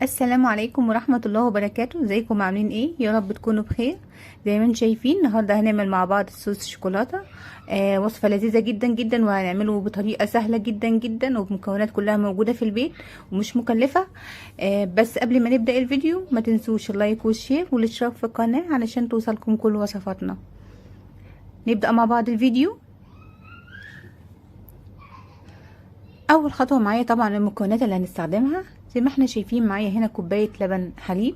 السلام عليكم ورحمة الله وبركاته. ازيكم عاملين ايه؟ يا رب تكونوا بخير. زي ما انتم شايفين النهارده هنعمل مع بعض الصوص شوكولاتة. وصفة لذيذة جدا جدا، وهنعمله بطريقة سهلة جدا جدا، وبمكونات كلها موجودة في البيت ومش مكلفة. بس قبل ما نبدأ الفيديو ما تنسوش اللايك والشير والاشتراك في القناة علشان توصلكم كل وصفاتنا. نبدأ مع بعض الفيديو. اول خطوه معايا طبعا المكونات اللي هنستخدمها. زي ما احنا شايفين معايا هنا كوبايه لبن حليب،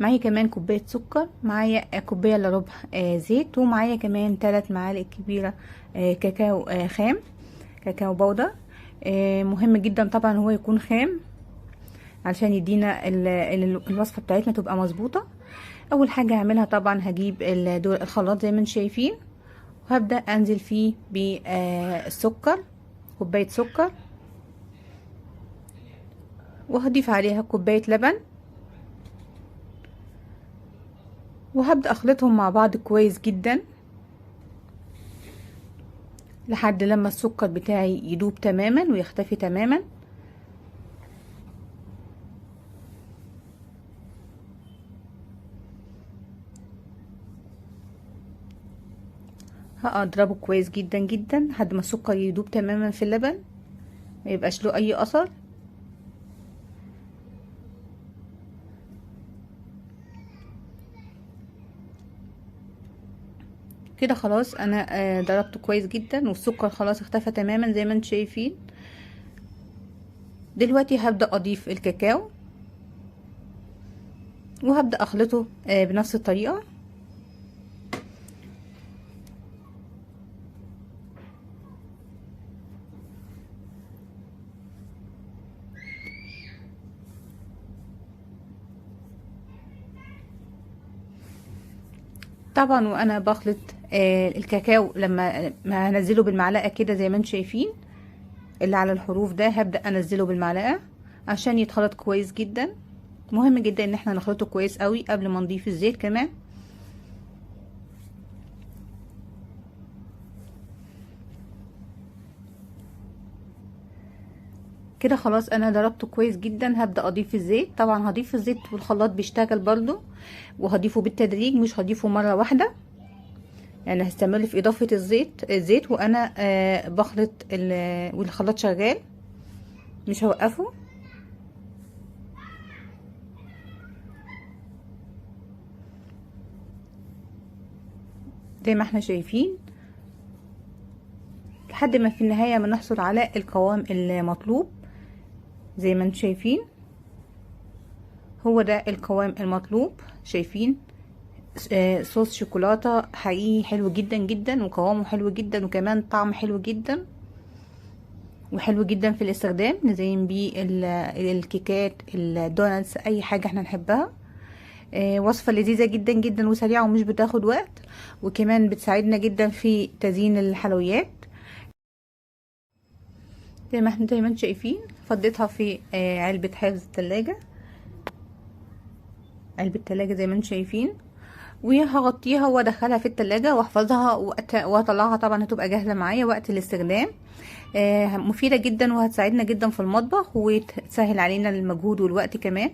معايا كمان كوبايه سكر، معايا كوبايه الا ربع زيت، ومعايا كمان 3 معالق كبيره كاكاو خام، كاكاو بودر. مهم جدا طبعا هو يكون خام علشان يدينا الوصفه بتاعتنا تبقى مظبوطه. اول حاجه هعملها طبعا هجيب الخلاط زي ما انتم شايفين، وهبدا انزل فيه بالسكر، كوبايه سكر، وهضيف عليها كوباية لبن، وهبدأ اخلطهم مع بعض كويس جدا لحد لما السكر بتاعي يدوب تماما ويختفي تماما. هضربه كويس جدا جدا لحد ما السكر يدوب تماما في اللبن، ما يبقاش له اي اثر. كده خلاص انا ضربته كويس جدا والسكر خلاص اختفى تماما زي ما انتم شايفين. دلوقتي هبدأ اضيف الكاكاو وهبدأ اخلطه بنفس الطريقة. طبعا وانا بخلط الكاكاو لما ما هنزله بالمعلقه كده زي ما انتم شايفين اللي على الحروف ده، هبدا انزله بالمعلقه عشان يتخلط كويس جدا. مهم جدا ان احنا نخلطه كويس قوي قبل ما نضيف الزيت كمان. كده خلاص انا ضربته كويس جدا. هبدا اضيف الزيت، طبعا هضيف الزيت والخلاط بيشتغل برضو، وهضيفه بالتدريج مش هضيفه مره واحده. يعني هستمر في اضافه الزيت وانا بخلط والخلاط شغال، مش هوقفه. زي ما احنا شايفين لحد ما في النهاية ما نحصل على القوام المطلوب. زي ما انتم شايفين هو ده القوام المطلوب. شايفين صوص شوكولاتة حقيقي حلو جدا جدا، وقوامه حلو جدا، وكمان طعم حلو جدا وحلو جدا في الاستخدام. نزين بيه الكيكات، الدوناتس، اي حاجة احنا نحبها. وصفة لذيذة جدا جدا وسريعة ومش بتاخد وقت، وكمان بتساعدنا جدا في تزيين الحلويات. زي ما انتم شايفين فضيتها في علبة حفظ التلاجة، علبة تلاجة زي ما انتم شايفين، وهغطيها وادخلها في التلاجة واحفظها واطلعها. طبعا هتبقى جاهزة معايا وقت الاستخدام. مفيدة جدا وهتساعدنا جدا في المطبخ وتسهل علينا المجهود والوقت كمان.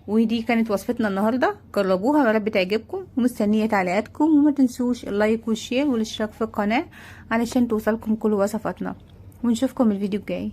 ودي كانت وصفتنا النهاردة، جربوها يا رب تعجبكم، ومستنية تعليقاتكم. وما تنسوش اللايك والشير والاشتراك في القناة علشان توصلكم كل وصفاتنا، ونشوفكم الفيديو الجاي.